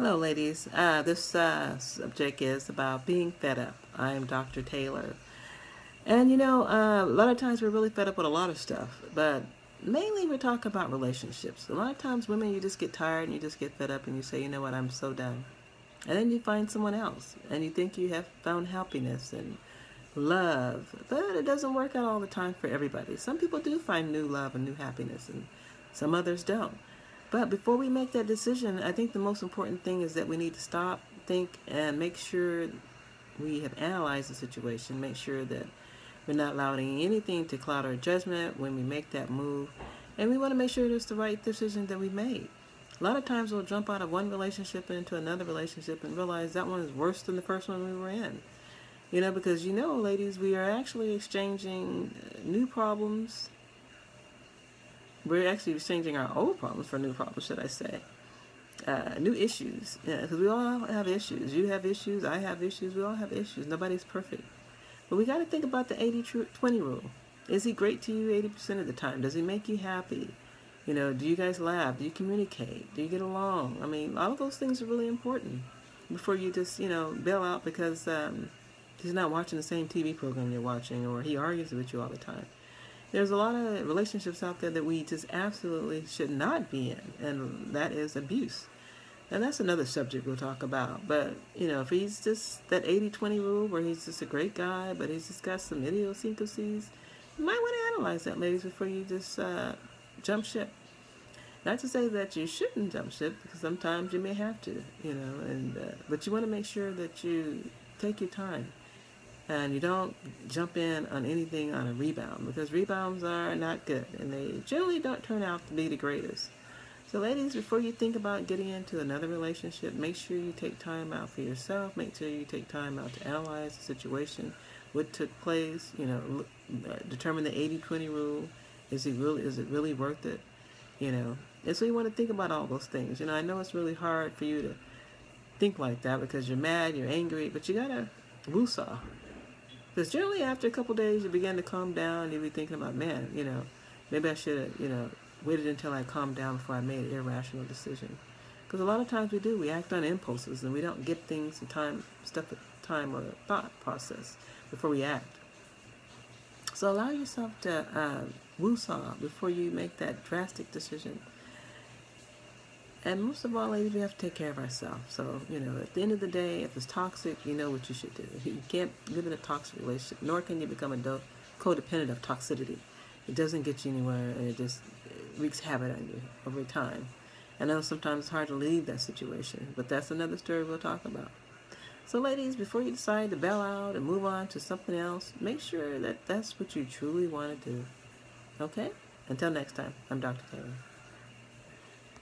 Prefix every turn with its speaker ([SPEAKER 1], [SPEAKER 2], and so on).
[SPEAKER 1] Hello, ladies. This subject is about being fed up. I am Dr. Taylor. And a lot of times we're really fed up with a lot of stuff, but mainly we talk about relationships. A lot of times, women, you just get tired and you just get fed up and you say, you know what, I'm so done. And then you find someone else and you think you have found happiness and love, but it doesn't work out all the time for everybody. Some people do find new love and new happiness, and some others don't. But before we make that decision, I think the most important thing is that we need to stop, think, and make sure we have analyzed the situation, make sure that we're not allowing anything to cloud our judgment when we make that move, and we want to make sure it's the right decision that we made. A lot of times we'll jump out of one relationship into another relationship and realize that one is worse than the first one we were in. Because ladies, we are actually exchanging new problems. We're actually exchanging our old problems for new problems, should I say. New issues. Yeah, because we all have issues. You have issues. I have issues. We all have issues. Nobody's perfect. But we got to think about the 80-20 rule. Is he great to you 80% of the time? Does he make you happy? Do you guys laugh? Do you communicate? Do you get along? I mean, all of those things are really important before you just, bail out because he's not watching the same TV program you're watching, or he argues with you all the time. There's a lot of relationships out there that we just absolutely should not be in, and that is abuse. And that's another subject we'll talk about. But, if he's just that 80-20 rule where he's just a great guy, but he's just got some idiosyncrasies, you might want to analyze that, ladies, before you just jump ship. Not to say that you shouldn't jump ship, because sometimes you may have to, but you want to make sure that you take your time. And you don't jump in on anything on a rebound, because rebounds are not good and they generally don't turn out to be the greatest. So ladies, before you think about getting into another relationship, make sure you take time out for yourself. Make sure you take time out to analyze the situation, what took place, determine the 80-20 rule. Is it really worth it? And so you want to think about all those things. I know it's really hard for you to think like that because you're mad, you're angry, but you gotta woosah. Because generally after a couple days, you begin to calm down and you'll be thinking about, man, maybe I should have, waited until I calmed down before I made an irrational decision. Because a lot of times we act on impulses and we don't give things the time or thought process before we act. So allow yourself to woosah before you make that drastic decision. And most of all, ladies, we have to take care of ourselves. So, at the end of the day, if it's toxic, you know what you should do. You can't live in a toxic relationship, nor can you become a codependent of toxicity. It doesn't get you anywhere, and it just wreaks havoc on you over time. I know sometimes it's hard to leave that situation, but that's another story we'll talk about. So, ladies, before you decide to bail out and move on to something else, make sure that that's what you truly want to do. Okay? Until next time, I'm Dr. Taylor.